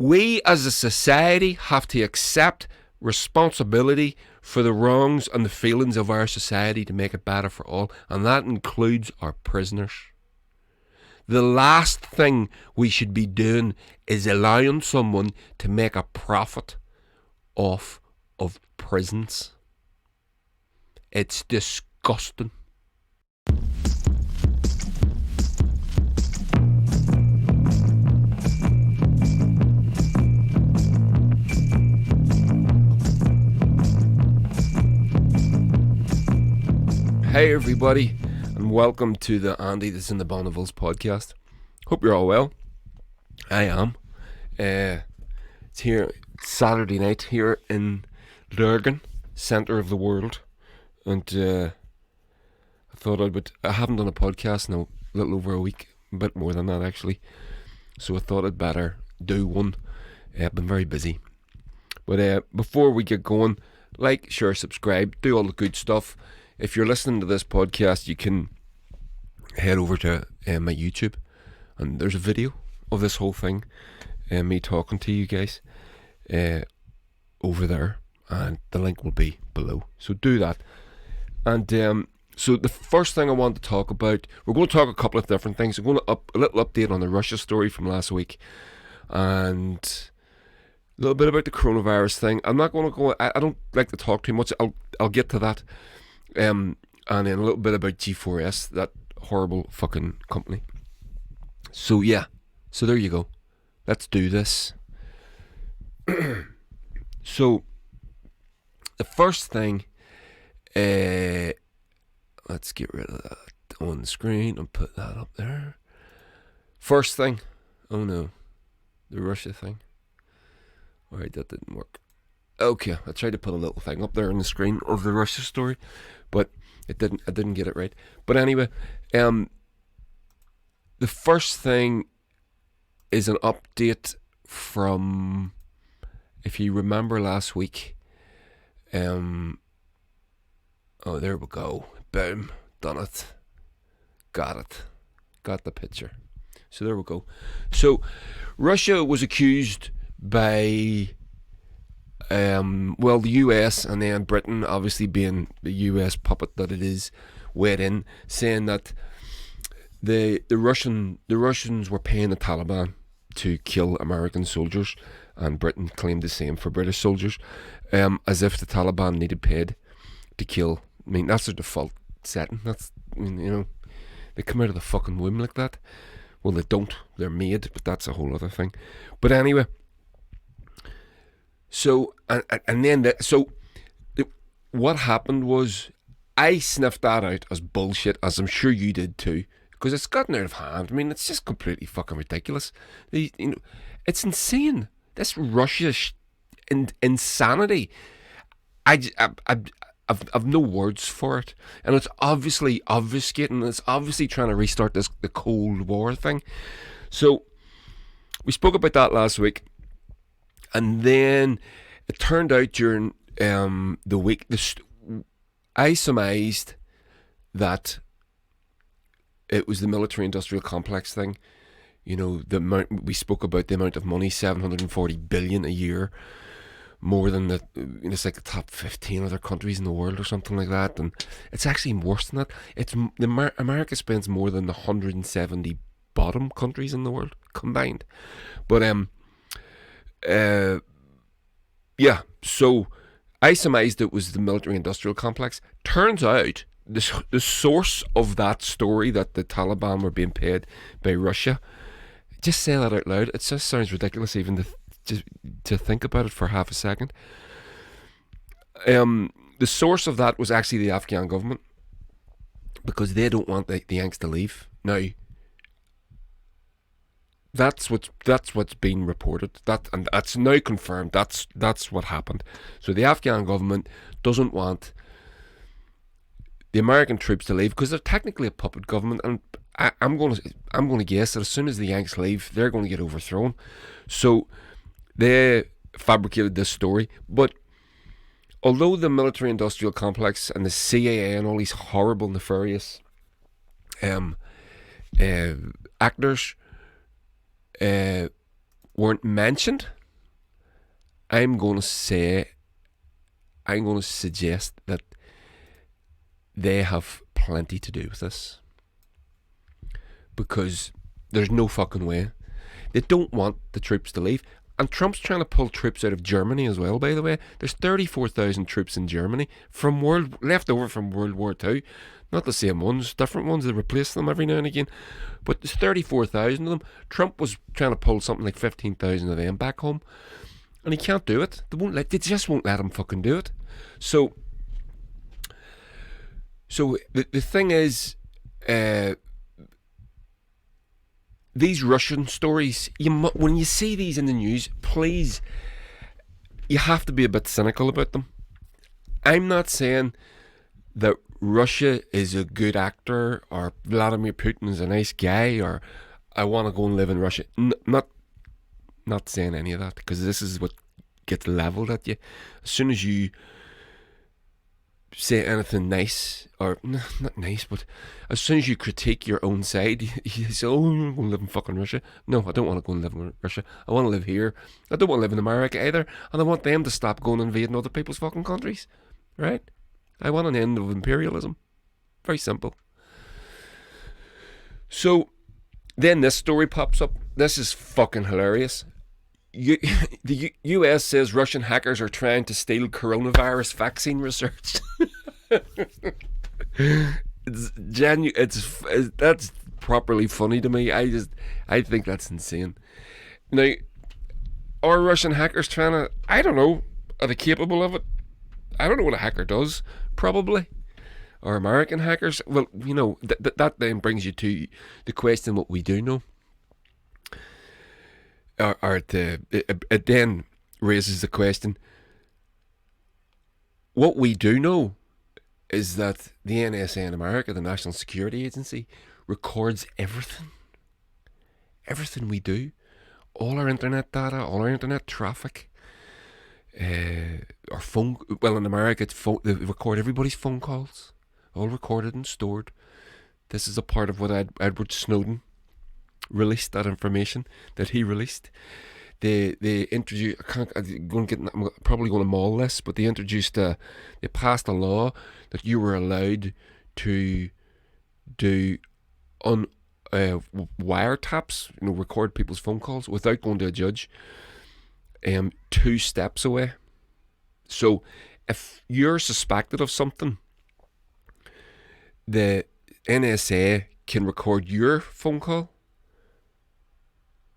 We as a society have to accept responsibility for the wrongs and the feelings of our society to make it better for all, and that includes our prisoners. The last thing we should be doing is allowing someone to make a profit off of prisons. It's disgusting. Hey everybody, and welcome to the Andy that's in the Bonnevilles podcast. Hope you're all well. I am. It's here Saturday night here in Lurgan, centre of the world, and I thought I haven't done a podcast in a little over a week, a bit more than that actually, so I thought I'd better do one. I've been very busy, but before we get going, like, share, subscribe, do all the good stuff. If you're listening to this podcast, you can head over to my YouTube, and there's a video of this whole thing, me talking to you guys over there, and the link will be below. So do that. And so the first thing I want to talk about, we're going to talk a couple of different things. We're going to a little update on the Russia story from last week, and a little bit about the coronavirus thing. I'm not going to go. I don't like to talk too much. I'll get to that. And then a little bit about G4S, that horrible fucking company. So yeah, so there you go. Let's do this. So the first thing, let's get rid of that on the screen and put that up there. First thing, oh no, the Russia thing. Alright, that didn't work. Okay, I tried to put a little thing up there on the screen of the Russia story, but I didn't get it right. But anyway, the first thing is an update from, if you remember last week, oh, there we go. Boom, done it. Got the picture. So there we go. So Russia was accused by the US, and then Britain, obviously being the US puppet that it is, weighed in, saying that the Russians were paying the Taliban to kill American soldiers, and Britain claimed the same for British soldiers, as if the Taliban needed paid to kill. I mean, that's their default setting. That's, I mean, you know, they come out of the fucking womb like that. Well, they don't. They're made, but that's a whole other thing. But anyway. So, what happened was, I sniffed that out as bullshit, as I'm sure you did too, because it's gotten out of hand. I mean, it's just completely fucking ridiculous. It's insane. This Russia insanity. I've no words for it, and it's obviously obfuscating. It's obviously trying to restart the Cold War thing. So, we spoke about that last week. And then it turned out during the week, I surmised that it was the military-industrial complex thing. You know, the amount we spoke about, the amount of money, 740 billion a year, more than it's like the top 15 other countries in the world or something like that. And it's actually worse than that. America spends more than the 170 bottom countries in the world combined. But yeah, so I surmised it was the military-industrial complex. Turns out the source of that story, that the Taliban were being paid by Russia, just say that out loud, it just sounds ridiculous even to think about it for half a second. The source of that was actually the Afghan government, because they don't want the Yanks to leave. Now, That's what's been reported. And that's now confirmed. That's what happened. So the Afghan government doesn't want the American troops to leave, because they're technically a puppet government, and I'm going to guess that as soon as the Yanks leave, they're going to get overthrown. So they fabricated this story. But although the military-industrial complex and the CIA and all these horrible, nefarious actors weren't mentioned, I'm going to suggest that they have plenty to do with this, because there's no fucking way. They don't want the troops to leave. And Trump's trying to pull troops out of Germany as well, by the way. There's 34,000 troops in Germany left over from World War II. Not the same ones, different ones. They replace them every now and again. But there's 34,000 of them. Trump was trying to pull something like 15,000 of them back home. And he can't do it. They just won't let him fucking do it. So the thing is, these Russian stories, when you see these in the news, please, you have to be a bit cynical about them. I'm not saying that Russia is a good actor, or Vladimir Putin is a nice guy, or I want to go and live in Russia. Not saying any of that, because this is what gets leveled at you. As soon as you say anything nice, or not nice, but as soon as you critique your own side, you say, oh, I'm going to live in fucking Russia. No, I don't want to go and live in Russia. I want to live here. I don't want to live in America either, and I want them to stop going and invading other people's fucking countries, right? I want an end of imperialism. Very simple. So then this story pops up. This is fucking hilarious. The US says Russian hackers are trying to steal coronavirus vaccine research. That's properly funny to me. I think that's insane. Now, are Russian hackers trying to? I don't know. Are they capable of it? I don't know what a hacker does. Probably. Or American hackers. Well, that then brings you to the question: what we do know. It then raises the question, what we do know is that the NSA in America, the National Security Agency, records everything we do, all our internet data, all our internet traffic, our phone. Well, in America, they record everybody's phone calls, all recorded and stored. This is a part of what Edward Snowden released, that information that he released. They introduced, I'm probably going to maul this, but they passed a law that you were allowed to do on wiretaps, record people's phone calls without going to a judge, 2 steps away. So if you're suspected of something, the NSA can record your phone call,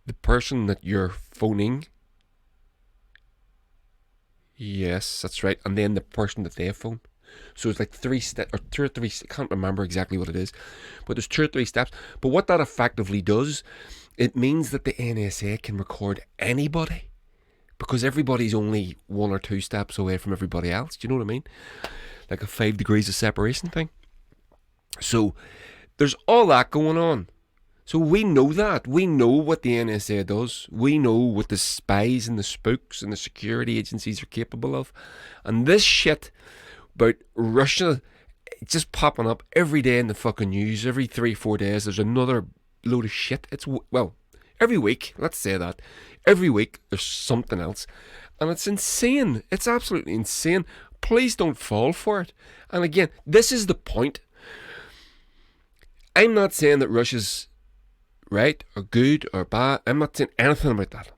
the person that you're phoning, yes, that's right, and then the person that they phone. So it's like 3 steps, or 2 or 3, I can't remember exactly what it is, but there's 2 or 3 steps. But what that effectively does, it means that the NSA can record anybody, because everybody's only 1 or 2 steps away from everybody else. Do you know what I mean? Like a 5 degrees of separation thing. So there's all that going on. So we know that. We know what the NSA does. We know what the spies and the spooks and the security agencies are capable of. And this shit about Russia just popping up every day in the fucking news, every 3-4 days, there's another load of shit. Every week, let's say that. Every week there's something else. And it's insane. It's absolutely insane. Please don't fall for it. And again, this is the point. I'm not saying that Russia's right or good or bad. I'm not saying anything about that.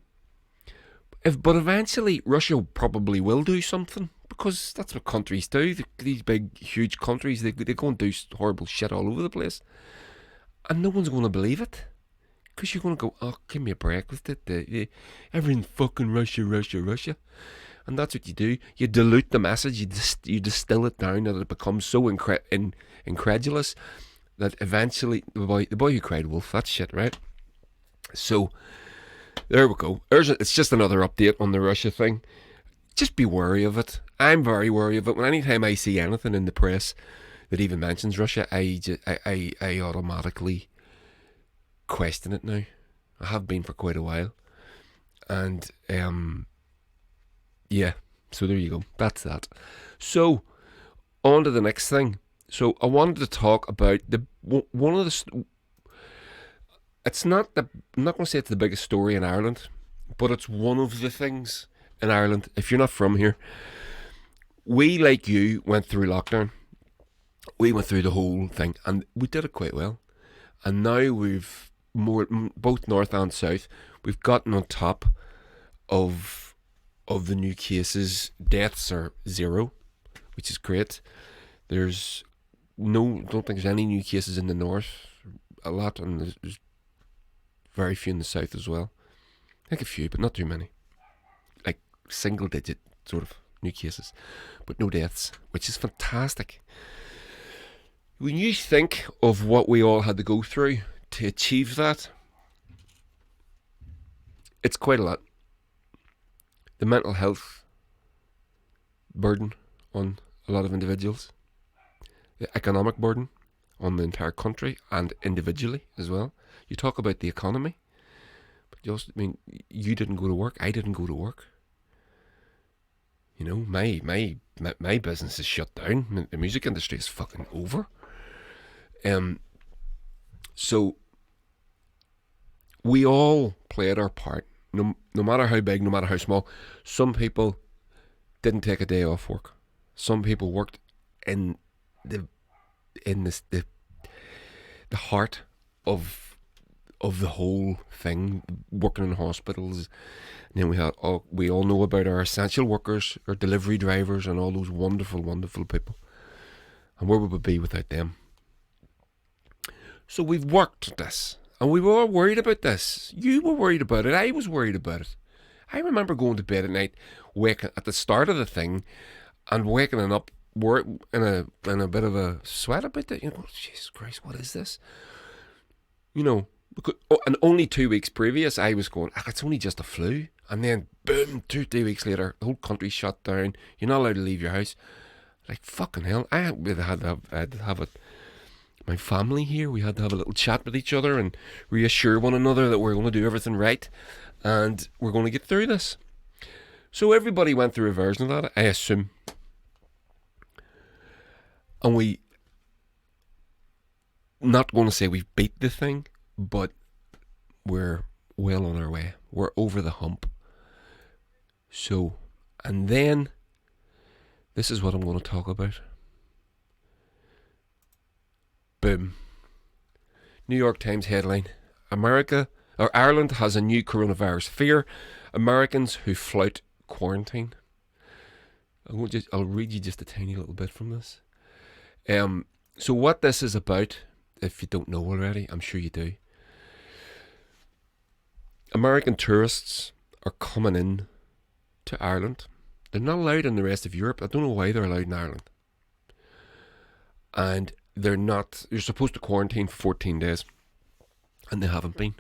But eventually Russia probably will do something, because that's what countries do. These big, huge countries, they go and do horrible shit all over the place. And no one's going to believe it. Because you're going to go, oh, give me a break with it. Everything fucking Russia, Russia, Russia. And that's what you do. You dilute the message. You distill it down that it becomes so incredulous that eventually the boy who cried wolf, that shit, right? So there we go. It's just another update on the Russia thing. Just be wary of it. I'm very wary of it. Anytime I see anything in the press that even mentions Russia, I automatically question it now. I have been for quite a while. And yeah, so there you go. That's that. So on to the next thing. So I wanted to talk about I'm not going to say it's the biggest story in Ireland. but it's one of the things in Ireland. If you're not from here, we, like you, went through lockdown. We went through the whole thing, and we did it quite well. And now we've both north and south. We've gotten on top of the new cases. Deaths are zero, which is great. There's don't think there's any new cases in the north. A lot, and there's very few in the south as well. I think a few, but not too many. Like single digit sort of new cases, but no deaths, which is fantastic. When you think of what we all had to go through to achieve that, it's quite a lot. The mental health burden on a lot of individuals, the economic burden on the entire country and individually as well. You talk about the economy, but you didn't go to work, I didn't go to work. You know, my business is shut down. The music industry is fucking over. So we all played our part, no matter how big, no matter how small. Some people didn't take a day off work. Some people worked in the heart of the whole thing, working in hospitals. And then we all know about our essential workers, our delivery drivers, and all those wonderful, wonderful people. And where would we be without them? So we've worked at this, and we were all worried about this. You were worried about it. I was worried about it. I remember going to bed at night, waking at the start of the thing, and waking up in a bit of a sweat about it. You know, Jesus Christ, what is this? You know, and only 2 weeks previous, I was going, it's only just a flu. And then, boom, 2 weeks later, the whole country shut down. You're not allowed to leave your house. Like, fucking hell. I had to have it. My family here, we had to have a little chat with each other and reassure one another that we're going to do everything right and we're going to get through this. So everybody went through a version of that, I assume. And we, not going to say we've beat the thing, but we're well on our way. We're over the hump. So, and then, this is what I'm going to talk about. Boom. New York Times headline: Ireland has a new coronavirus fear. Americans who flout quarantine. I'll read you just a tiny little bit from this. So what this is about, if you don't know already, I'm sure you do. American tourists are coming in to Ireland. They're not allowed in the rest of Europe. I don't know why they're allowed in Ireland. And they're not. You're supposed to quarantine for 14 days, and they haven't been.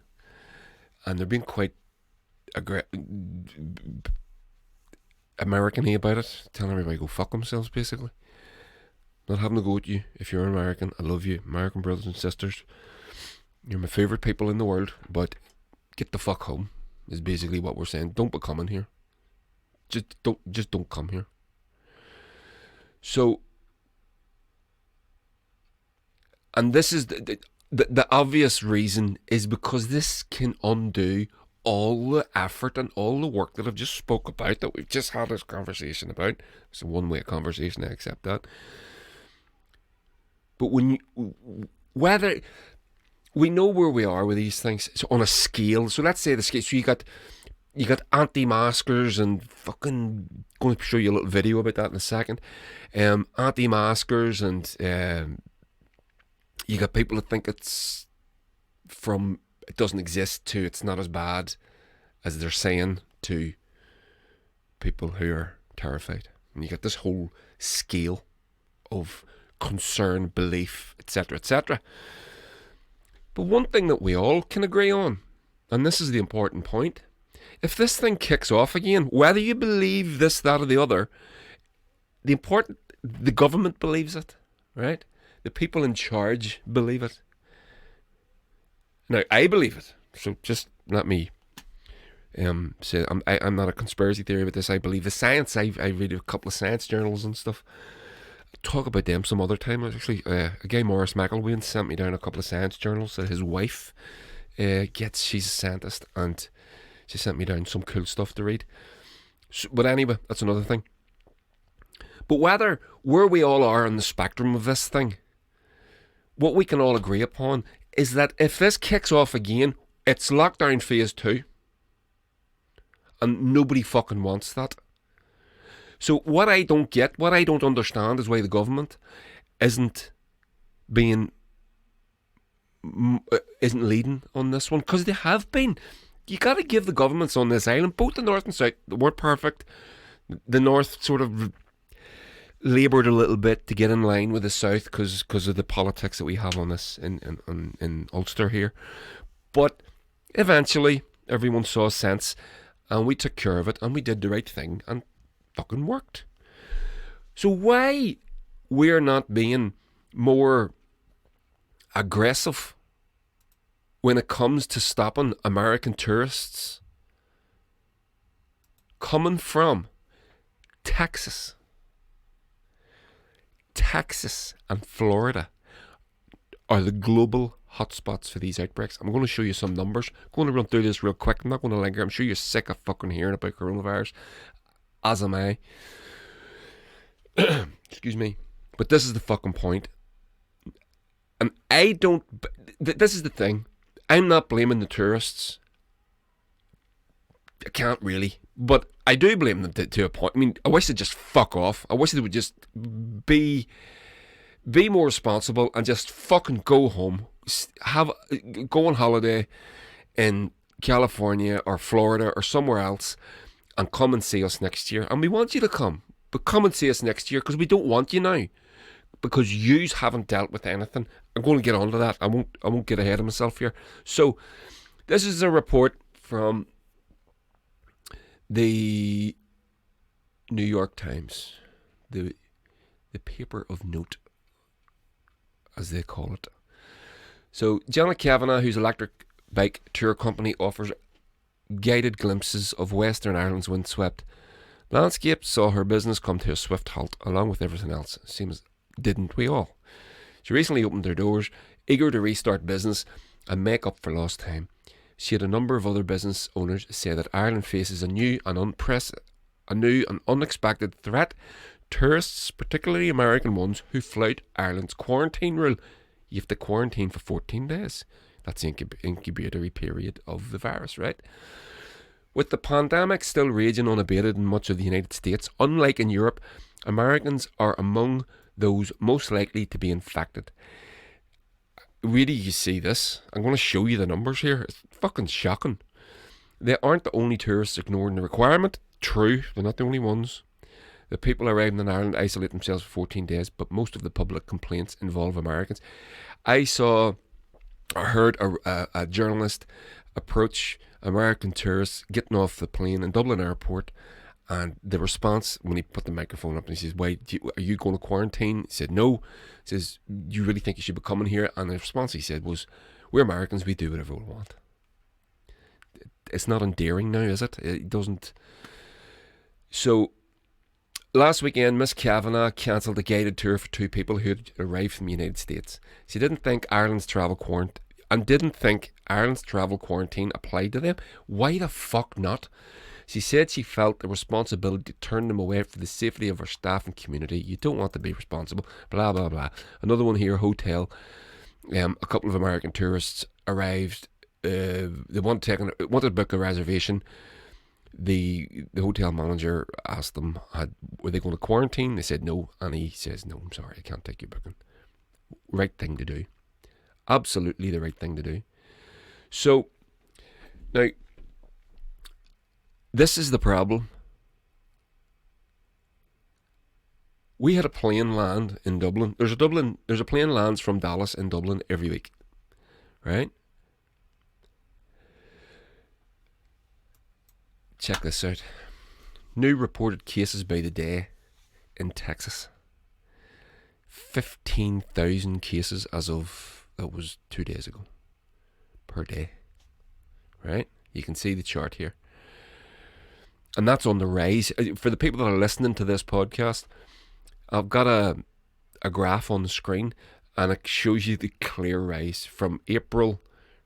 And they're being quite American-y about it, telling everybody go fuck themselves, basically. Not having to go at you if you're American. I love you, American brothers and sisters. You're my favourite people in the world, but get the fuck home is basically what we're saying. Don't be coming here. Just don't come here. So, and this is the obvious reason is because this can undo all the effort and all the work that I've just spoke about, that we've just had this conversation about. It's a one-way conversation, I accept that. But whether we know where we are with these things, so on a scale. So let's say the scale. So you got anti-maskers and fucking, going to show you a little video about that in a second. Anti-maskers and you got people that think it's from it doesn't exist to it's not as bad as they're saying, to people who are terrified. And you get this whole scale of concern, belief, etc., etc. But one thing that we all can agree on, and this is the important point, if this thing kicks off again, whether you believe this, that, or the other, the government believes it, right? The people in charge believe it. Now, I believe it, so just let me say I'm not a conspiracy theory about this. I believe the science. I read a couple of science journals and stuff. Talk about them some other time. Actually, a guy, Maurice McElwain, sent me down a couple of science journals that his wife she's a scientist, and She sent me down some cool stuff to read. So, but anyway, that's another thing. But where we all are on the spectrum of this thing, what we can all agree upon is that if this kicks off again, it's lockdown phase 2. And nobody fucking wants that. So what I don't get, what I don't understand is why the government isn't leading on this one. Because they have been. You got to give the governments on this island, both the north and south, they weren't perfect. The north sort of laboured a little bit to get in line with the south because of the politics that we have on this in Ulster here. But eventually everyone saw sense and we took care of it and we did the right thing and fucking worked. So why we're not being more aggressive when it comes to stopping American tourists coming from Texas and Florida are the global hotspots for these outbreaks. I'm going to show you some numbers. I'm going to run through this real quick. I'm not going to linger. I'm sure you're sick of fucking hearing about coronavirus, as am I. Excuse me. But this is the fucking point. And this is the thing. I'm not blaming the tourists. I can't really. But I do blame them to a point. I mean, I wish they'd just fuck off. I wish they would just be more responsible and just fucking go home. Go on holiday in California or Florida or somewhere else and come and see us next year. And we want you to come. But come and see us next year because we don't want you now. Because yous haven't dealt with anything. I'm going to get onto that. I won't get ahead of myself here. So, this is a report from the New York Times, the paper of note, as they call it. So, Janet Kavanagh, whose electric bike tour company offers guided glimpses of Western Ireland's windswept landscape, saw her business come to a swift halt, along with everything else. Seems, didn't we all? She recently opened her doors, eager to restart business and make up for lost time. She had a number of other business owners say that Ireland faces a new and unexpected threat. Tourists, particularly American ones, who flout Ireland's quarantine rule. You have to quarantine for 14 days. That's the incubatory period of the virus, right? With the pandemic still raging unabated in much of the United States, unlike in Europe, Americans are among those most likely to be infected. Really, you see this? I'm going to show you the numbers here. It's fucking shocking. They aren't the only tourists ignoring the requirement. True, they're not the only ones. The people arriving in Ireland isolate themselves for 14 days, but most of the public complaints involve Americans. I heard a journalist approach American tourists getting off the plane in Dublin airport, and the response when he put the microphone up and he says, "Why are you going to quarantine?" He said, "No." He says, "You really think you should be coming here?" And the response he said was, "We're Americans, we do whatever we want." It's not endearing now, is it? It doesn't. So last weekend, Miss Kavanagh cancelled a guided tour for 2 people who had arrived from the United States. She didn't think Ireland's travel quarantine applied to them. Why the fuck not? She said she felt the responsibility to turn them away for the safety of her staff and community. You don't want to be responsible. Blah, blah, blah. Another one here, hotel. A couple of American tourists arrived. They wanted to book a reservation. The hotel manager asked them, were they going to quarantine? They said no. And he says, "No, I'm sorry, I can't take your booking." Right thing to do. Absolutely the right thing to do. So, now, this is the problem. We had a plane land in Dublin. There's a plane lands from Dallas in Dublin every week. Right? Check this out. New reported cases by the day in Texas. 15,000 cases as of, that was 2 days ago, per day. Right? You can see the chart here. And that's on the rise. For the people that are listening to this podcast, I've got a graph on the screen and it shows you the clear rise from April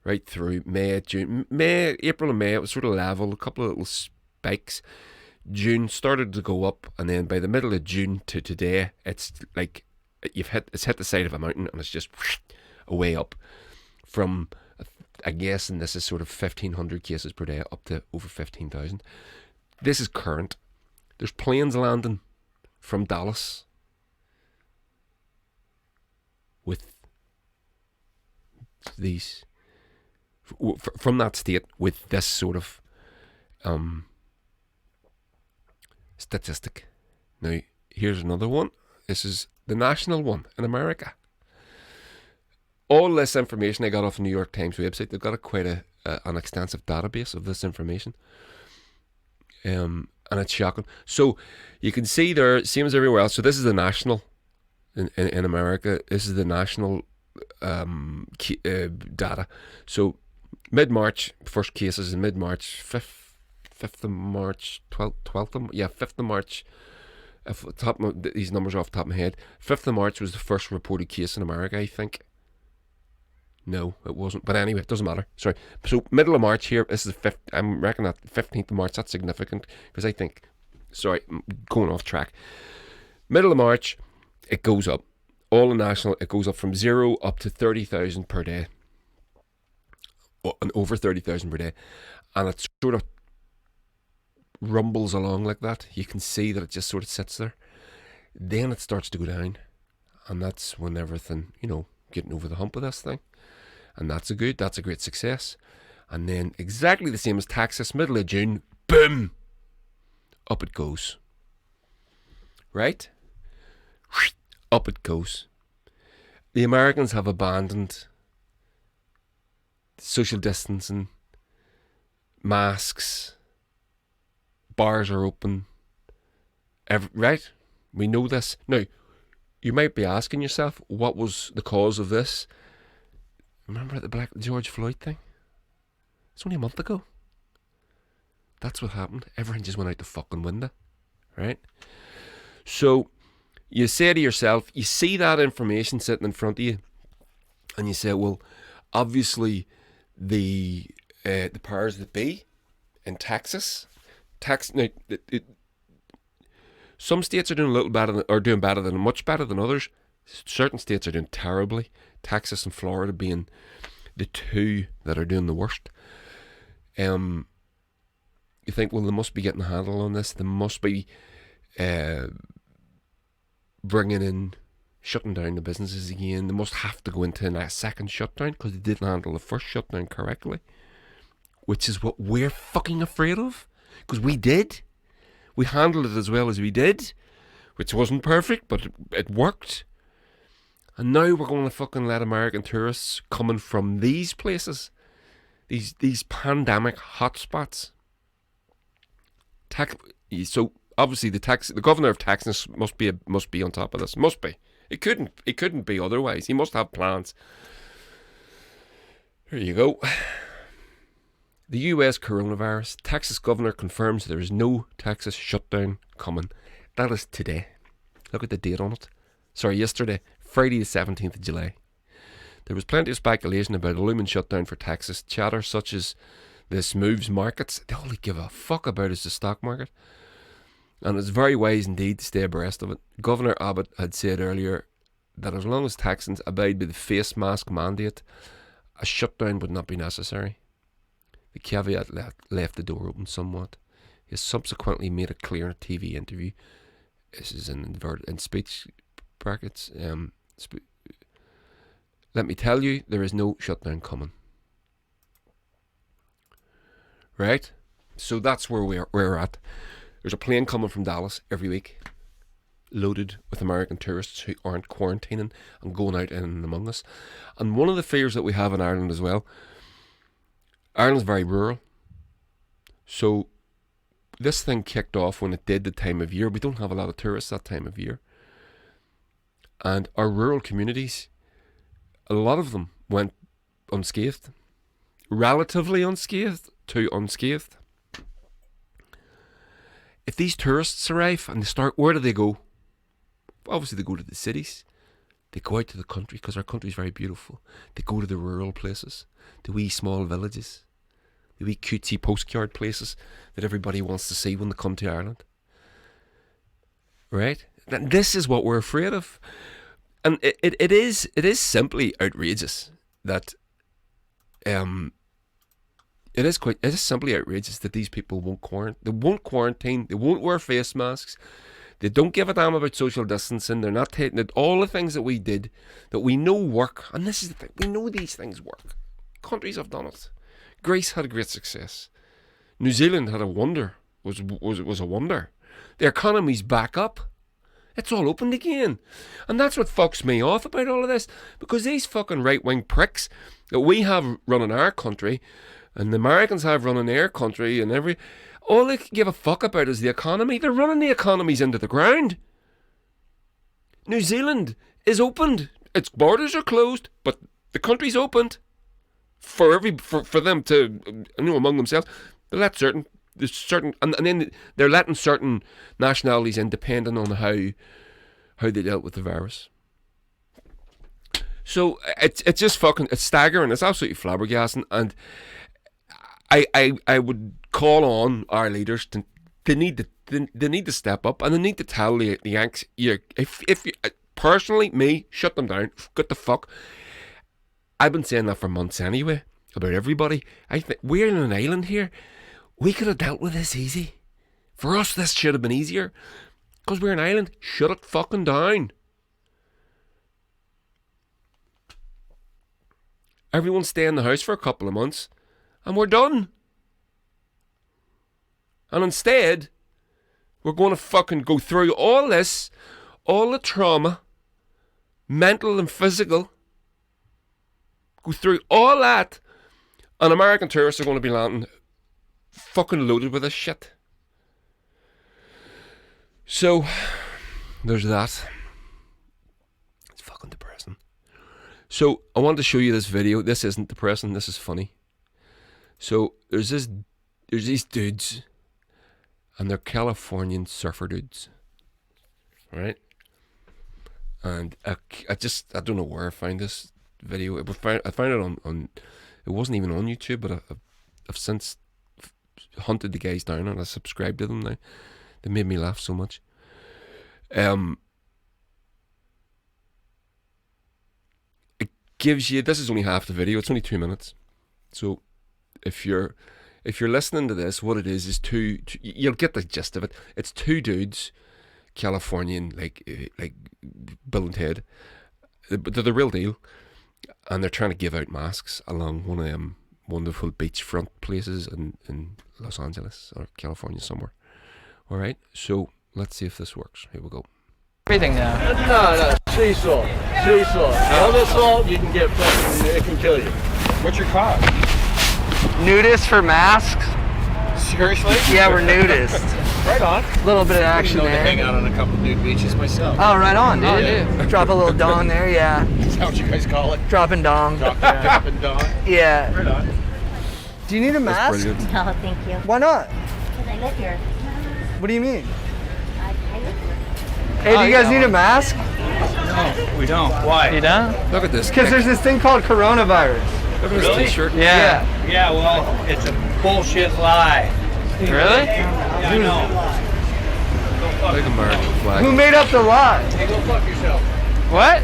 right through May, June, April and May. It was sort of level, a couple of little spikes. June started to go up, and then by the middle of June to today, it's like it's hit the side of a mountain, and it's just away up from, I guess, and this is sort of 1,500 cases per day up to over 15,000. This is current. There's planes landing from Dallas with these, from that state, with this sort of statistic. Now, here's another one. This is the national one in America. All this information I got off the New York Times website. They've got quite an extensive database of this information. And it's shocking. So you can see there, same as everywhere else. So this is the national in America. This is the national data. So mid-March, first cases in mid-March, 5th of March, 12th of, yeah, 5th of March. These numbers are off the top of my head. 5th of March was the first reported case in America, I think. No, it wasn't. But anyway, it doesn't matter. Sorry. So middle of March here. This is the 5th. I'm reckoning that 15th of March. That's significant because I think. Sorry, I'm going off track. Middle of March, it goes up. All the national, it goes up from 0 up to 30,000 per day, and over 30,000 per day, and it sort of rumbles along like that. You can see that it just sort of sits there. Then it starts to go down, and that's when everything, getting over the hump of this thing. And that's a great success. And then exactly the same as Texas, middle of June, boom, up it goes. Right? Up it goes. The Americans have abandoned social distancing, masks, bars are open, right? We know this. Now, you might be asking yourself, what was the cause of this? Remember the George Floyd thing? It's only a month ago. That's what happened. Everything just went out the fucking window, right? So you say to yourself, you see that information sitting in front of you, and you say, well, obviously the powers that be in Texas, some states are doing a little better, or doing better than, much better than others. Certain states are doing terribly. Texas and Florida being the two that are doing the worst. You think, well, they must be getting a handle on this. They must be bringing in, shutting down the businesses again. They must have to go into a second shutdown because they didn't handle the first shutdown correctly, which is what we're fucking afraid of, because we did. We handled it as well as we did, which wasn't perfect, but it worked. And now we're going to fucking let American tourists coming from these places, these pandemic hotspots. So obviously the governor of Texas must be on top of this. Must be. It couldn't be otherwise. He must have plans. There you go. The US coronavirus. Texas governor confirms there is no Texas shutdown coming. That is today. Look at the date on it. Sorry, yesterday, Friday the 17th of July. There was plenty of speculation about a looming shutdown for Texas. Chatter such as this moves markets. All they give a fuck about is the stock market. And it's very wise indeed to stay abreast of it. Governor Abbott had said earlier that as long as Texans abide by the face mask mandate, a shutdown would not be necessary. The caveat left the door open somewhat. He has subsequently made it clear in a TV interview. This is in speech brackets. Let me tell you, there is no shutdown coming. Right? So that's where we're at. There's a plane coming from Dallas every week, loaded with American tourists who aren't quarantining and going out in and among us. And one of the fears that we have in Ireland as well, Ireland's very rural. So this thing kicked off when it did the time of year. We don't have a lot of tourists that time of year. And our rural communities, a lot of them went unscathed. Relatively unscathed to unscathed. If these tourists arrive and they start, where do they go? Obviously they go to the cities. They go out to the country because our country's very beautiful. They go to the rural places, the wee small villages, the wee cutesy postcard places that everybody wants to see when they come to Ireland. Right? And this is what we're afraid of. And it is simply outrageous that it is simply outrageous that these people won't quarantine, they won't wear face masks, they don't give a damn about social distancing, they're not taking it. All the things that we did, that we know work, and this is the thing, we know these things work. Countries have done it. Greece had a great success. New Zealand had a wonder, was a wonder. The economy's back up. It's all opened again. And that's what fucks me off about all of this. Because these fucking right-wing pricks that we have running our country, and the Americans have running their country, and all they can give a fuck about is the economy. They're running the economies into the ground. New Zealand is opened. Its borders are closed, but the country's opened for them to, among themselves. They let certain, and then they're letting certain nationalities in depending on how they dealt with the virus. So it's just it's staggering. It's absolutely flabbergasting, and I would call on our leaders they need to step up, and they need to tell the Yanks, if you, personally, me, shut them down, get the fuck. I've been saying that for months anyway about everybody. I think we're in an island here. We could have dealt with this easy. For us, this should have been easier. Because we're an island. Shut it fucking down. Everyone stay in the house for a couple of months. And we're done. And instead, we're going to fucking go through all this. All the trauma. Mental and physical. Go through all that. And American tourists are going to be landing fucking loaded with this shit. So, there's that. It's fucking depressing. So, I wanted to show you this video. This isn't depressing, this is funny. So, there's these dudes, and they're Californian surfer dudes. Right? And I don't know where I found this video. I found it on it wasn't even on YouTube, but I've since hunted the guys down and I subscribed to them now. They made me laugh so much. It gives you, this is only half the video, it's only 2 minutes. So if you're listening to this, what it is you'll get the gist of it. It's two dudes, Californian, like Bill and Ted. They're the real deal. And they're trying to give out masks along one of them wonderful beachfront places in Los Angeles or California somewhere. Alright, so let's see if this works. Here we go. Everything now. No, sea salt. All this salt, you can get fucking, it can kill you. What's your cause? Nudists for masks? Seriously? Yeah, we're nudists. Right on. A little bit of action I there. hang out on a couple nude beaches myself. Oh, right on, dude. Oh, yeah. Drop a little dong there, yeah. Is that what you guys call it? Dropping dong. Dropping dong? Yeah. Right on. Do you need a mask? Brilliant. No, thank you. Why not? Because I live here. What do you mean? I live here. Hey, do you guys need a mask? No, we don't. Why? You don't? Look at this. Because there's this thing called coronavirus. Look at this t-shirt. Yeah. Yeah, well, it's a bullshit lie. Really? Yeah, I know. Like American flag. Who made up the lie? Hey, go fuck yourself. What?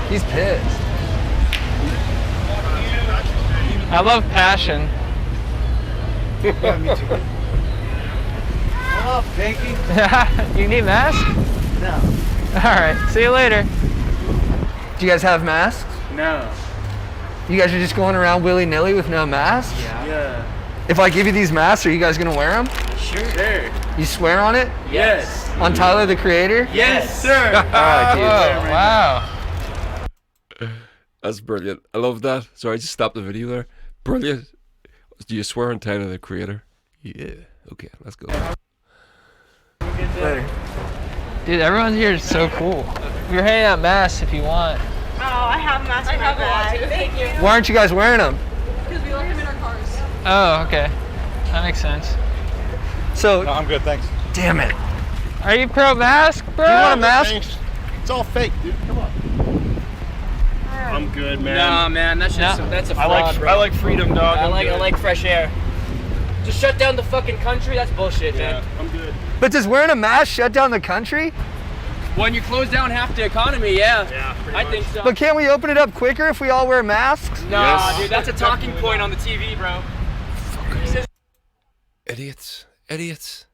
He's pissed. I love passion. Hello, Pinky. You need a mask? No. Alright, see you later. Do you guys have masks? No. You guys are just going around willy-nilly with no masks? Yeah. If I give you these masks, are you guys gonna wear them? Sure. You swear on it? Yes. On Tyler the Creator? Yes, sir. Alright, dude. Wow. That's brilliant. I love that. Sorry, I just stopped the video there. Brilliant. Do you swear on Tyler the Creator? Yeah. Okay, let's go. Later. Dude, everyone here is so cool. We're handing out masks if you want. Oh, I have masks in my bag. Thank you. Why aren't you guys wearing them? Because we left them in our cars. Oh, okay. That makes sense. So, No, I'm good, thanks. damn it. Are you pro mask, bro? Do you want a mask? Thanks. It's all fake, dude. Come on. I'm good, man. Nah, man, that's just that's a fraud, bro. I like freedom, dog. I like fresh air. Just shut down the fucking country. That's bullshit, man. I'm good. But does wearing a mask shut down the country? When you close down half the economy, yeah. Yeah, I think so. But can't we open it up quicker if we all wear masks? Nah, dude, that's a talking point on the TV, bro. Idiots.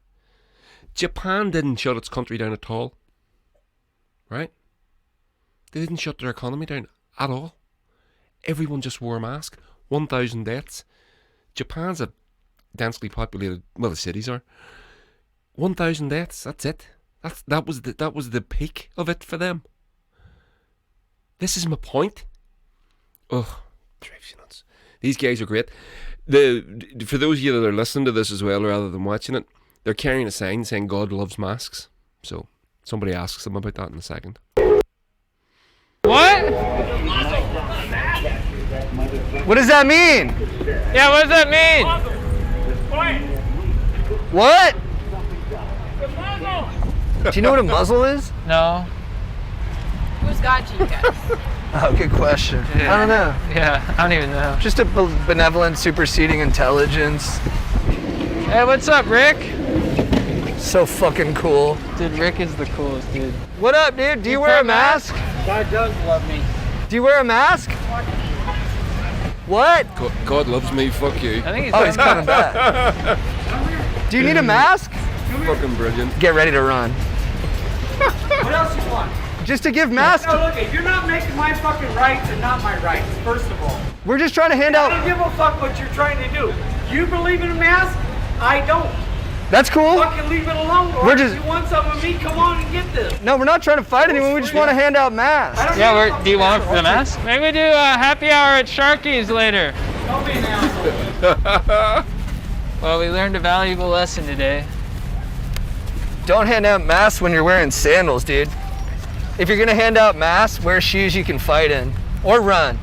Japan didn't shut its country down at all. Right? They didn't shut their economy down at all. Everyone just wore a mask. 1,000 deaths. Japan's a densely populated, well, the cities are. 1,000 deaths, that's it. That was the peak of it for them. This is my point. Ugh, drives you nuts. These guys are great. For those of you that are listening to this as well, rather than watching it, they're carrying a sign saying God loves masks. So somebody asks them about that in a second. What? What does that mean? Yeah, what does that mean? What? Do you know what a muzzle is? No. Who's got you guys? Oh, good question. Yeah. I don't know. Yeah, I don't even know. Just a benevolent superseding intelligence. Hey, what's up, Rick? So fucking cool. Dude, Rick is the coolest dude. What up, dude? Do you wear a mask? God does love me. Do you wear a mask? What? God loves me, fuck you. I think he's Oh, he's coming back. Do you need a mask? Fucking brilliant. Get ready to run. What else you want? Just to give masks. No, look, you're not making my fucking rights and not my rights, first of all. We're just trying to hand I don't out. give a fuck what you're trying to do. You believe in a mask? I don't. That's cool. Fucking leave it alone. Or We're if just- you want something with me, come on and get this. No, we're not trying to fight anyone. We just want to hand out masks. I don't Yeah, give a we're, fuck do you want what the mask? Maybe we do a happy hour at Sharky's later. Don't be an asshole. Well, we learned a valuable lesson today. Don't hand out masks when you're wearing sandals, dude. If you're gonna hand out masks, wear shoes you can fight in. Or run.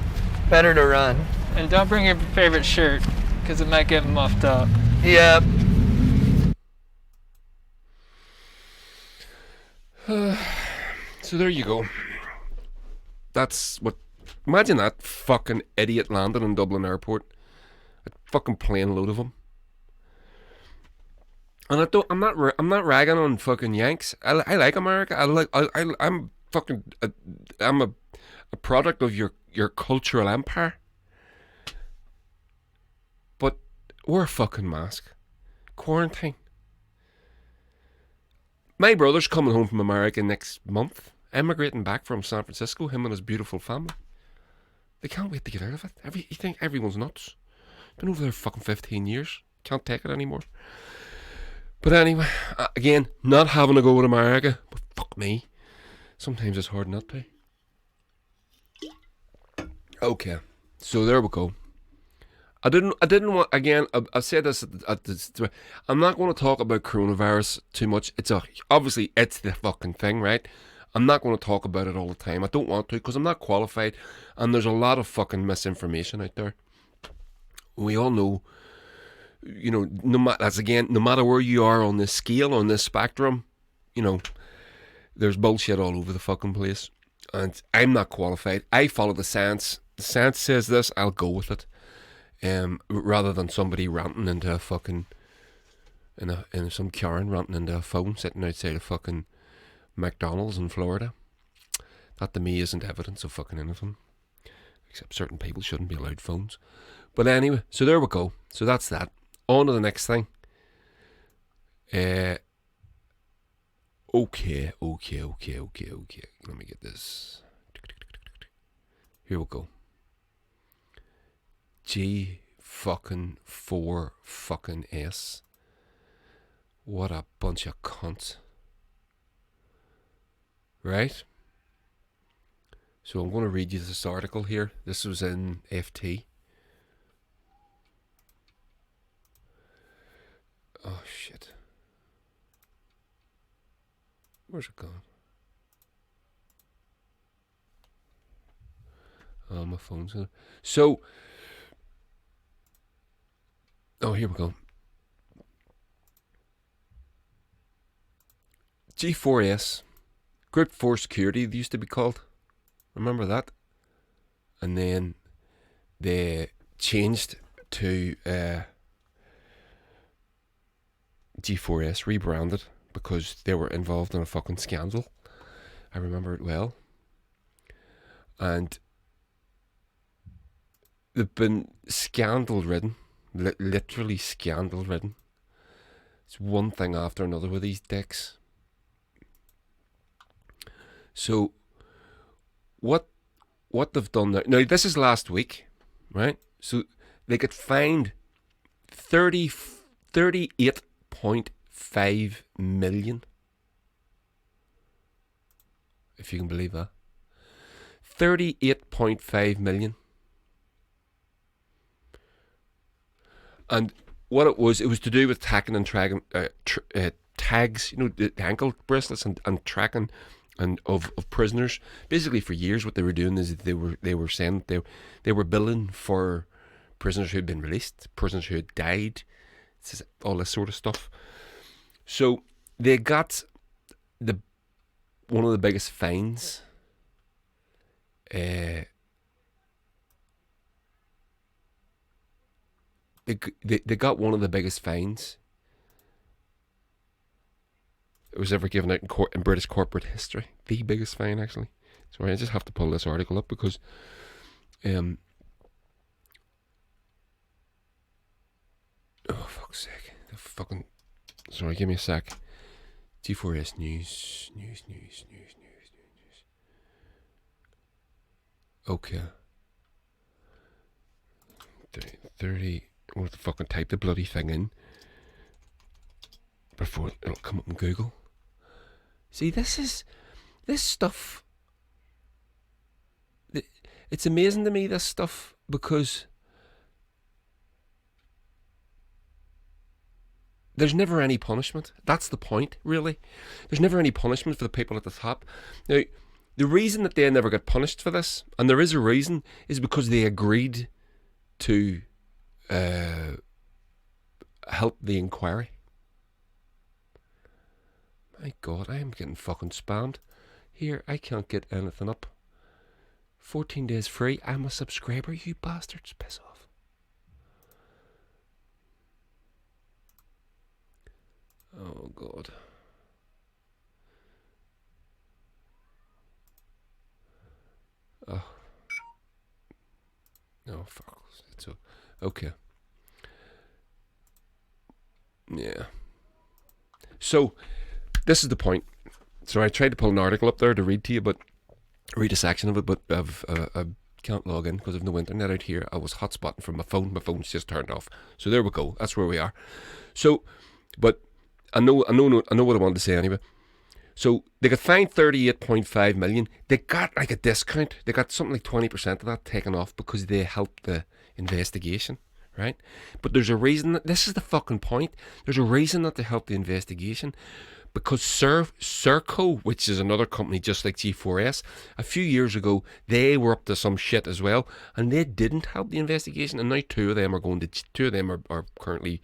Better to run. And don't bring your favorite shirt, because it might get muffed up. Yep. So there you go. That's what. Imagine that fucking idiot landing in Dublin Airport. A fucking plane load of them. And I'm not ragging on fucking Yanks. I like America. I'm fucking. I'm a product of your cultural empire. But wear a fucking mask. Quarantine. My brother's coming home from America next month, emigrating back from San Francisco, him and his beautiful family. They can't wait to get out of it. You think everyone's nuts. Been over there fucking 15 years. Can't take it anymore. But anyway, again, not having to go with America, but fuck me. Sometimes it's hard not to. Okay, so there we go. I didn't want, again, I've said this I'm not going to talk about coronavirus too much. Obviously it's the fucking thing, right? I'm not going to talk about it all the time. I don't want to, because I'm not qualified, and there's a lot of fucking misinformation out there. We all know, you know, no matter where you are on this scale, on this spectrum, you know, there's bullshit all over the fucking place. And I'm not qualified. I follow the science. The science says this, I'll go with it. Rather than somebody ranting into a fucking in some Karen ranting into a phone sitting outside a fucking McDonald's in Florida. That to me isn't evidence of fucking anything. Except certain people shouldn't be allowed phones. But anyway, so there we go. So that's that. On to the next thing. Okay. Let me get this. Here we go. G4S. What a bunch of cunts. Right? So I'm going to read you this article here. This was in FT. Oh shit. Where's it gone? Oh, my phone's in. So, oh, here we go. G4S Group 4 Security, they used to be called. Remember that? And then they changed to G4S, rebranded, because they were involved in a fucking scandal. I remember it well. And they've been scandal-ridden, literally scandal-ridden. It's one thing after another with these dicks. So, what they've done now, this is last week, right? So, they got fined 38.5 million. If you can believe that. 38.5 million. And what it was to do with tracking and tags, the ankle bracelets and tracking and of prisoners. Basically, for years, what they were doing is they were saying they were billing for prisoners who had been released, prisoners who had died, all this sort of stuff. So they got one of the biggest fines. They got one of the biggest fines it was ever given out in British corporate history. The biggest fine, actually. Sorry, I just have to pull this article up because oh, fuck's sake. The fucking... Sorry, give me a sec. G4S news. Okay. 30... I want to fucking type the bloody thing in before it'll come up in Google. See, this stuff... It's amazing to me, this stuff, because there's never any punishment. That's the point, really. There's never any punishment for the people at the top. Now, the reason that they never got punished for this, and there is a reason, is because they agreed to help the inquiry. My God, I am getting fucking spammed. Here, I can't get anything up. 14 days free. I'm a subscriber, you bastards. Piss off. Oh, God. Oh. No, fuck. It's okay. Yeah. So, this is the point. So I tried to pull an article up there to read to you, but read a section of it, but I can't log in because I've no internet out here. I was hotspotting from my phone. My phone's just turned off. So there we go. That's where we are. So, but I know what I wanted to say anyway. So they got fined 38.5 million. They got like a discount. They got something like 20% of that taken off because they helped the investigation, right? But there's a reason that this is the fucking point. There's a reason that they helped the investigation. Because Serco, which is another company just like G4S, a few years ago, they were up to some shit as well, and they didn't help the investigation, and now two of them are currently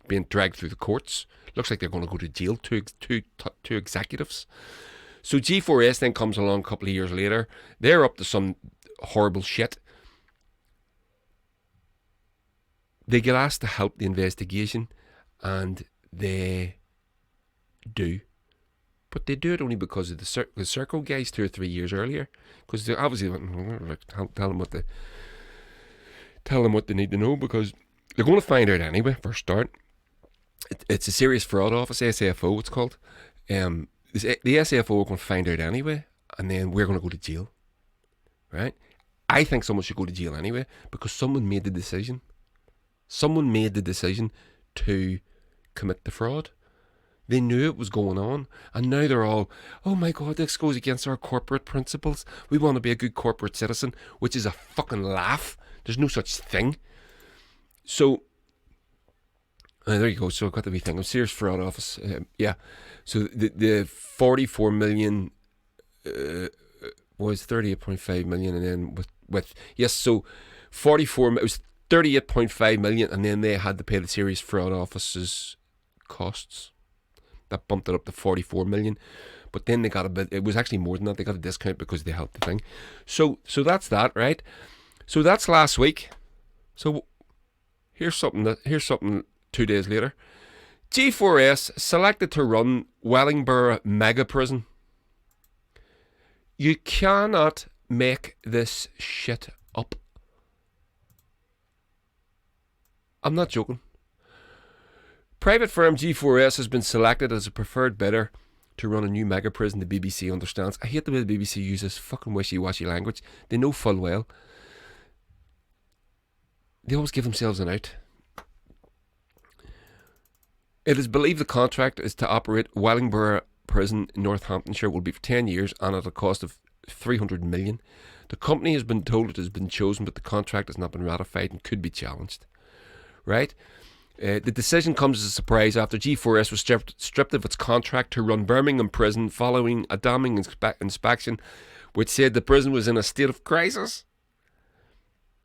being dragged through the courts. Looks like they're going to go to jail, two executives. So G4S then comes along a couple of years later. They're up to some horrible shit. They get asked to help the investigation, and they do, but they do it only because of the Serco guys 2 or 3 years earlier, because they obviously tell them what they need to know, because they're going to find out anyway. For a start, it's a serious fraud office, SAFO it's called. The SAFO are going to find out anyway, and then we're going to go to jail, right? I think someone should go to jail anyway, because someone made the decision to commit the fraud. They knew it was going on, and now they're all, oh my God, this goes against our corporate principles. We want to be a good corporate citizen, which is a fucking laugh. There's no such thing. So, there you go. So I've got the wee thing. I'm serious fraud office. Yeah. So the 44 million was 38.5 million, and then with yes, so 44. It was 38.5 million, and then they had to pay the serious fraud office's costs. that bumped it up to 44 million. But then they got a bit. It was actually more than that. They got a discount because they helped the thing. So that's that, right? So that's last week. So here's something 2 days later. G4S selected to run Wellingborough mega prison. You cannot make this shit up. I'm not joking. Private firm G4S has been selected as a preferred bidder to run a new mega prison, the BBC understands. I hate the way the BBC uses fucking wishy-washy language. They know full well. They always give themselves an out. It is believed the contract is to operate Wellingborough Prison in Northamptonshire will be for 10 years and at a cost of 300 million. The company has been told it has been chosen, but the contract has not been ratified and could be challenged. Right? The decision comes as a surprise after G4S was stripped of its contract to run Birmingham Prison following a damning inspection which said the prison was in a state of crisis.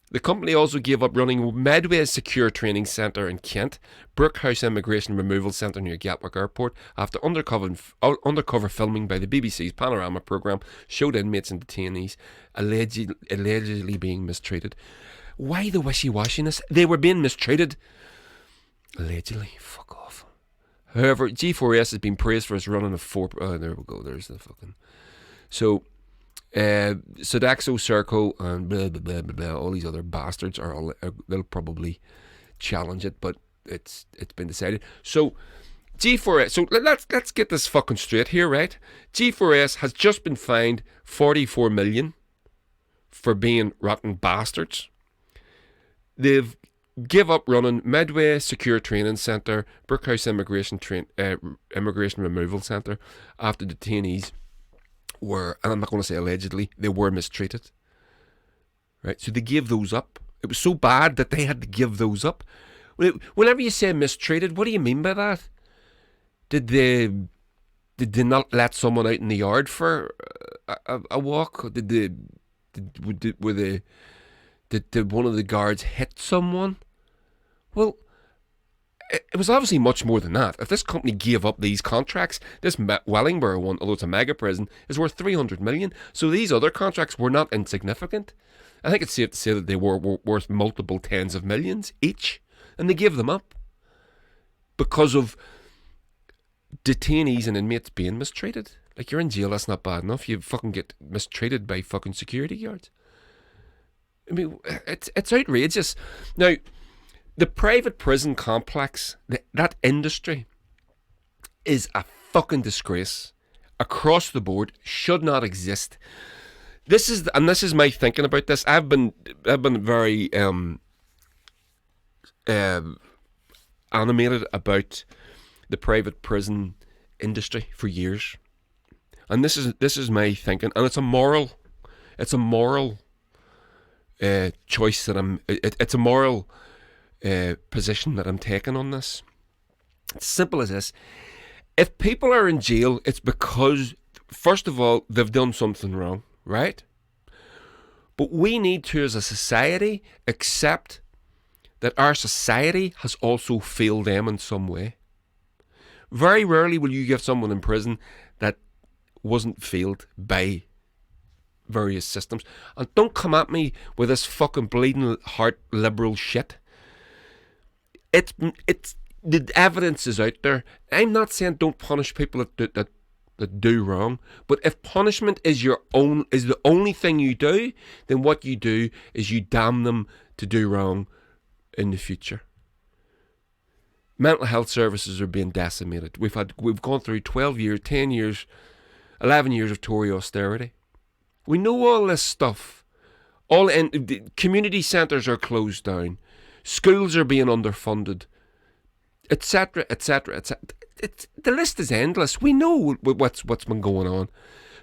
The company also gave up running Medway Secure Training Centre in Kent, Brookhouse Immigration Removal Centre near Gatwick Airport, after undercover filming by the BBC's Panorama programme showed inmates and detainees allegedly being mistreated. Why the wishy-washiness? They were being mistreated. Allegedly. Fuck off. However, G4S has been praised for its running of four... there we go. There's the fucking... So... Sodexo, Serco, and blah blah blah blah blah. All these other bastards they'll probably challenge it, but it's been decided. So G4S. So let's get this fucking straight here, right? G4S has just been fined 44 million for being rotten bastards. They've give up running Medway Secure Training Centre, Brookhouse Immigration Removal Centre after detainees were, and I'm not going to say allegedly, they were mistreated. Right? So they gave those up. It was so bad that they had to give those up. Whenever you say mistreated, what do you mean by that? Did they not let someone out in the yard for a walk? Did one of the guards hit someone? Well, it was obviously much more than that. If this company gave up these contracts, this Wellingborough one, although it's a mega prison, is worth 300 million. So these other contracts were not insignificant. I think it's safe to say that they were worth multiple tens of millions each. And they gave them up because of detainees and inmates being mistreated. Like, you're in jail, that's not bad enough. You fucking get mistreated by fucking security guards. I mean, it's outrageous. Now, the private prison complex, that industry, is a fucking disgrace across the board. Should not exist. This is my thinking about this. I've been very animated about the private prison industry for years, and this is my thinking, and it's a moral choice that it's a moral position that I'm taking on this. It's simple as this. If people are in jail, it's because, first of all, they've done something wrong, right? But we need to, as a society, accept that our society has also failed them in some way. Very rarely will you get someone in prison that wasn't failed by various systems. And don't come at me with this fucking bleeding heart liberal shit. It's the evidence is out there. I'm not saying don't punish people that do wrong, but if punishment is the only thing you do, then what you do is you damn them to do wrong in the future. Mental health services are being decimated. We've gone through 12 years, 10 years, 11 years of Tory austerity. We know all this stuff. Community centres are closed down. Schools are being underfunded, etc., etc., etc. The list is endless. We know what's been going on.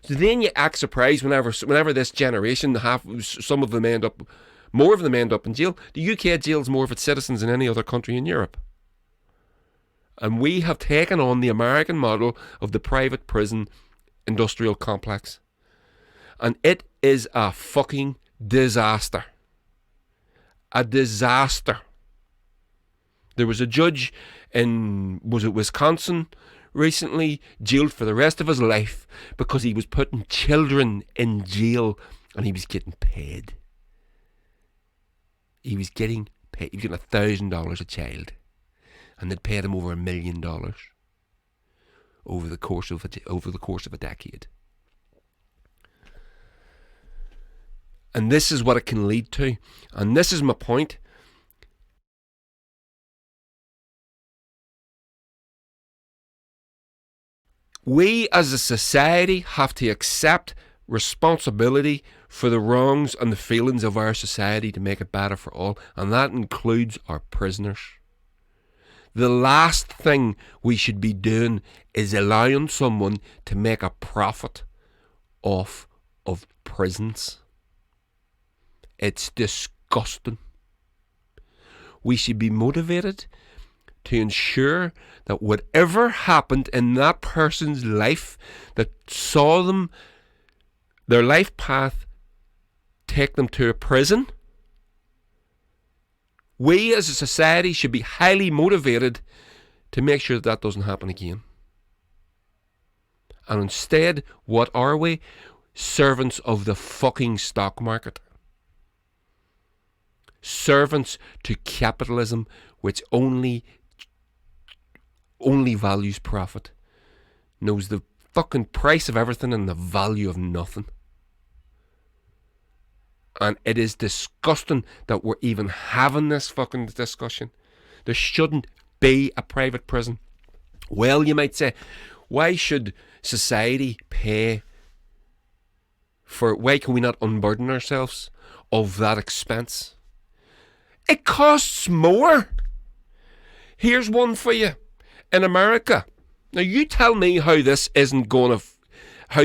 So then you act surprised whenever this generation, more of them end up in jail. The UK jails more of its citizens than any other country in Europe. And we have taken on the American model of the private prison industrial complex. And it is a fucking disaster. A disaster. There was a judge in, was it Wisconsin, recently jailed for the rest of his life because he was putting children in jail and he was getting paid. He was getting paid. He was getting $1,000 a child, and they'd paid him over $1 million over the course of a decade. And this is what it can lead to. And this is my point. We as a society have to accept responsibility for the wrongs and the feelings of our society to make it better for all. And that includes our prisoners. The last thing we should be doing is allowing someone to make a profit off of prisons. It's disgusting. We should be motivated to ensure that whatever happened in that person's life that saw them, their life path, take them to a prison, we as a society should be highly motivated to make sure that doesn't happen again. And instead, what are we? Servants of the fucking stock market. Servants to capitalism, which only values profit, knows the fucking price of everything and the value of nothing. And it is disgusting that we're even having this fucking discussion. There shouldn't be a private prison. Well, you might say, why should society pay for, why can we not unburden ourselves of that expense? It costs more. Here's one for you. In America, now you tell me how this isn't going to, how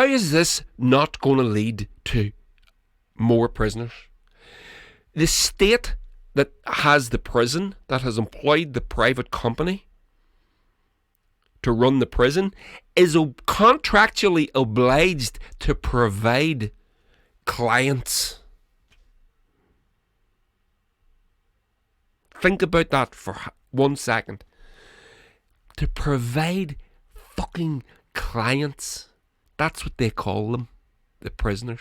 is this not going to lead to more prisoners? The state that has the prison, that has employed the private company to run the prison, is contractually obliged to provide clients. Think about that for 1 second. To provide fucking clients. That's what they call them, the prisoners.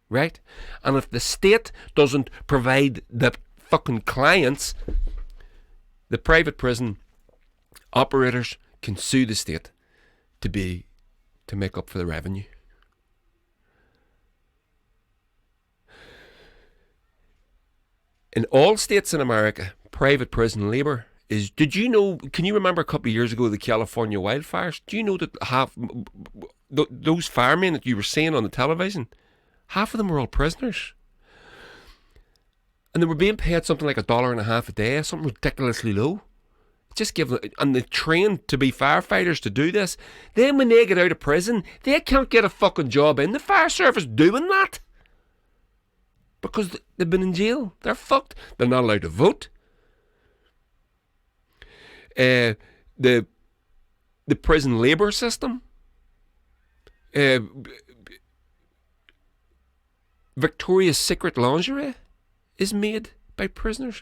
Right? And if the state doesn't provide the fucking clients, the private prison operators can sue the state to make up for the revenue. In all states in America, private prison labour is, did you know, can you remember a couple of years ago the California wildfires? Do you know that those firemen that you were seeing on the television, half of them were all prisoners? And they were being paid something like $1.50 a day, something ridiculously low. Just give them, and they're trained to be firefighters to do this. Then when they get out of prison, they can't get a fucking job in the fire service doing that. Because they've been in jail. They're fucked. They're not allowed to vote. The prison labour system. Victoria's Secret lingerie is made by prisoners.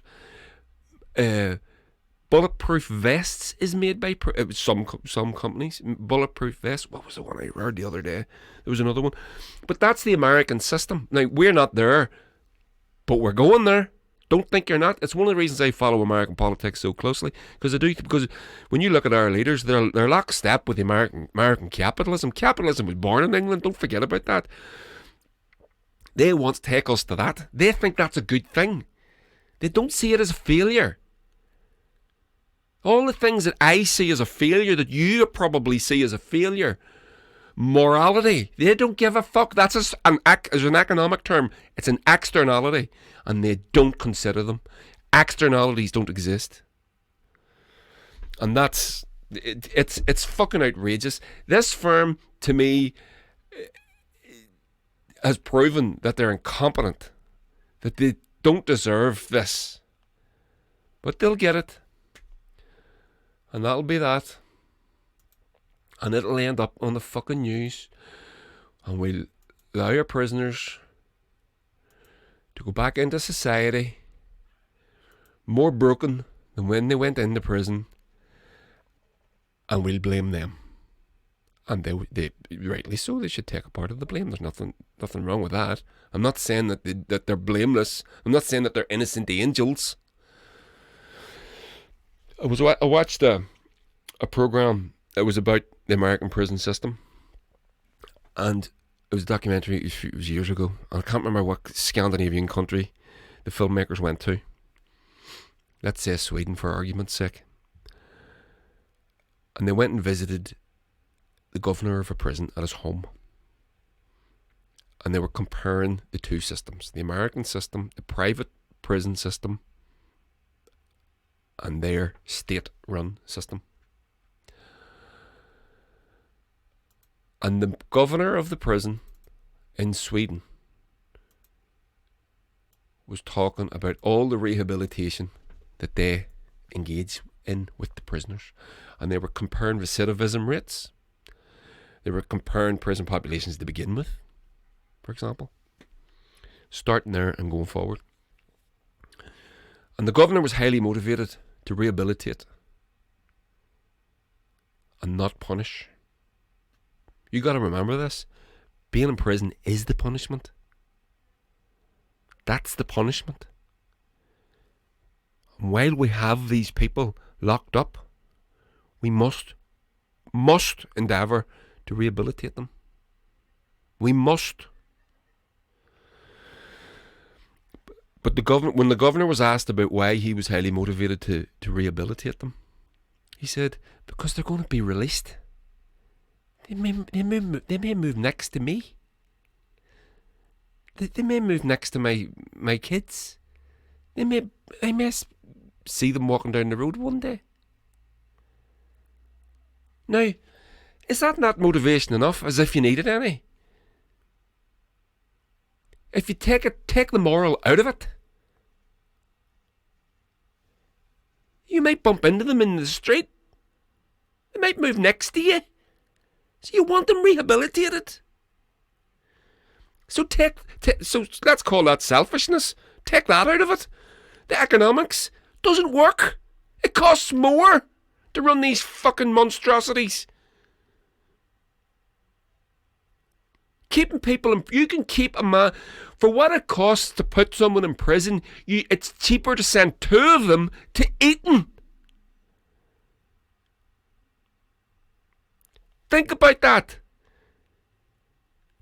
Bulletproof vests is made by some companies. Bulletproof vests. What was the one I heard the other day? There was another one. But that's the American system. Now, we're not there, but we're going there. Don't think you're not. It's one of the reasons I follow American politics so closely, because I do. Because when you look at our leaders, they're lockstep with the American capitalism. Capitalism was born in England. Don't forget about that. They want to take us to that. They think that's a good thing. They don't see it as a failure. All the things that I see as a failure, that you probably see as a failure, morality, they don't give a fuck. That's as an economic term. It's an externality, and they don't consider them. Externalities don't exist, and that's it's fucking outrageous. This firm, to me, has proven that they're incompetent, that they don't deserve this, but they'll get it. And that'll be that. And it'll end up on the fucking news. And we'll allow our prisoners to go back into society more broken And when they went into prison, and we'll blame them. And they rightly so, they should take a part of the blame. There's nothing wrong with that. I'm not saying that they're blameless. I'm not saying that they're innocent angels. I watched a program that was about the American prison system, and it was a documentary. It was years ago. I can't remember what Scandinavian country the filmmakers went to. Let's say Sweden for argument's sake. And they went and visited the governor of a prison at his home. And they were comparing the two systems, the American system, the private prison system, and their state-run system. And the governor of the prison in Sweden was talking about all the rehabilitation that they engage in with the prisoners. And they were comparing recidivism rates. They were comparing prison populations to begin with, for example. Starting there and going forward. And the governor was highly motivated to rehabilitate and not punish. You got to remember this. Being in prison is the punishment. That's the punishment. And while we have these people locked up, we must endeavour to rehabilitate them. We must. But when the governor was asked about why he was highly motivated to rehabilitate them, he said, because they're going to be released. They may move next to me. They may move next to my kids. I may see them walking down the road one day. Now, is that not motivation enough, as if you needed any? If you take the moral out of it, you might bump into them in the street. They might move next to you. So you want them rehabilitated. So so let's call that selfishness. Take that out of it. The economics doesn't work. It costs more to run these fucking monstrosities. Keeping people you can keep a man for what it costs to put someone in prison. It's cheaper to send two of them to Eton. Think about that.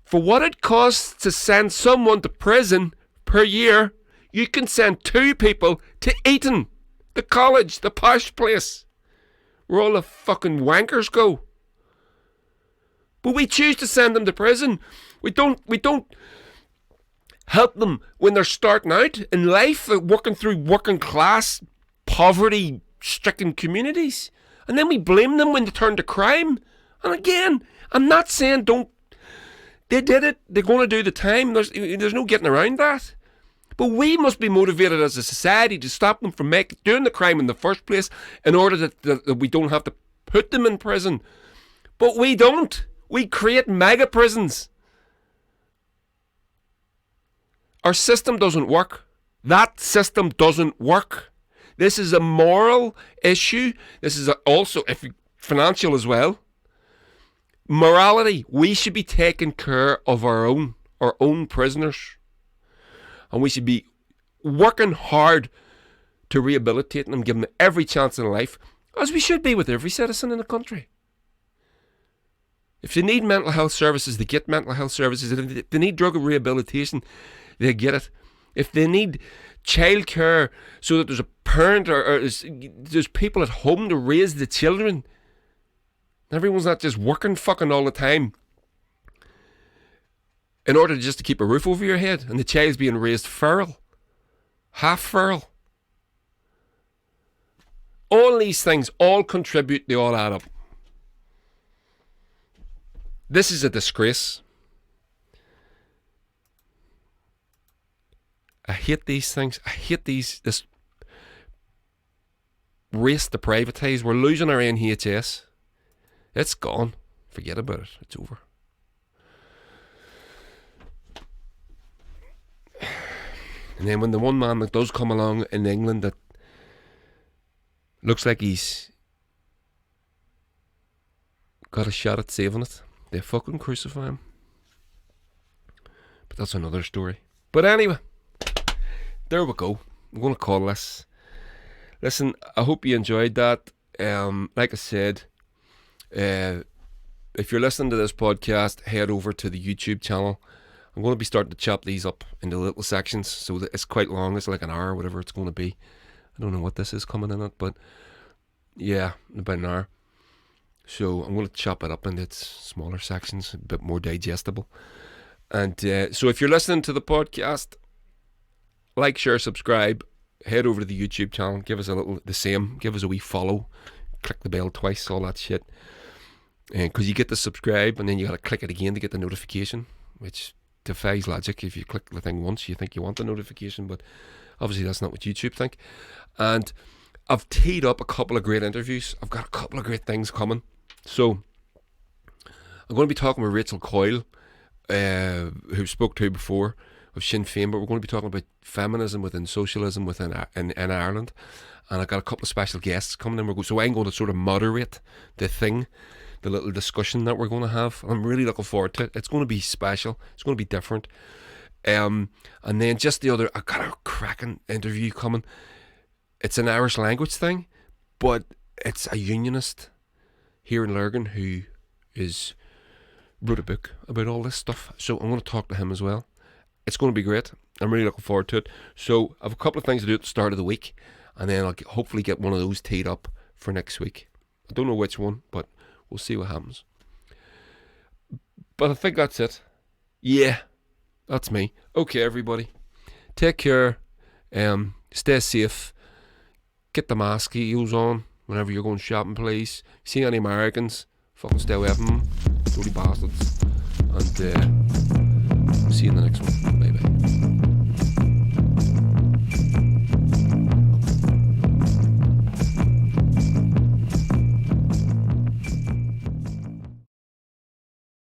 For what it costs to send someone to prison per year, you can send two people to Eton, the college, the posh place, where all the fucking wankers go. But we choose to send them to prison. We don't help them when they're starting out in life, working through working class, poverty-stricken communities. And then we blame them when they turn to crime. And again, I'm not saying don't. They did it. They're going to do the time. There's no getting around that. But we must be motivated as a society to stop them from doing the crime in the first place in order that we don't have to put them in prison. But we don't. We create mega prisons. Our system doesn't work. That system doesn't work. This is a moral issue. This is also financial as well. Morality. We should be taking care of our own prisoners. And we should be working hard to rehabilitate them, give them every chance in life, as we should be with every citizen in the country. If they need mental health services, they get mental health services. If they need drug rehabilitation, they get it. If they need childcare so that there's a parent or there's people at home to raise the children, everyone's not just working fucking all the time in order just to keep a roof over your head, and the child's being raised feral, half feral. All these things all contribute, they all add up. This is a disgrace. I hate these things. I hate this race to privatise. We're losing our NHS. It's gone. Forget about it. It's over. And then when the one man that does come along in England that Looks like he's got a shot at saving it. They fucking crucify him. But that's another story. But anyway, there we go. I'm going to call this. Listen, I hope you enjoyed that. Like I said, if you're listening to this podcast, head over to the YouTube channel. I'm going to be starting to chop these up into little sections, so that it's quite long. It's like an hour or whatever it's going to be. I don't know what this is coming in at, but yeah, about an hour. So I'm going to chop it up into its smaller sections, a bit more digestible. And so if you're listening to the podcast, like, share, subscribe, head over to the YouTube channel, give us give us a wee follow, click the bell twice, all that shit. Because you get to subscribe and then you got to click it again to get the notification, which defies logic. If you click the thing once, you think you want the notification, but obviously that's not what YouTube think. And I've teed up a couple of great interviews. I've got a couple of great things coming. So I'm going to be talking with Rachel Coyle, who spoke to before, of Sinn Féin, but we're going to be talking about feminism within socialism in Ireland. And I've got a couple of special guests coming in. So I'm going to sort of moderate the little discussion that we're going to have. I'm really looking forward to it. It's going to be special. It's going to be different. And then I got a cracking interview coming. It's an Irish language thing, but it's a unionist here in Lurgan who wrote a book about all this stuff. So I'm going to talk to him as well. It's going to be great. I'm really looking forward to it. So I have a couple of things to do at the start of the week, and then I'll hopefully get one of those teed up for next week. I don't know which one, but we'll see what happens. But I think that's it. Yeah, that's me. Okay, everybody. Take care. Stay safe. Get the mosquitoes on whenever you're going shopping, please. See any Americans, fucking stay away from them. Dirty bastards. And see you in the next one.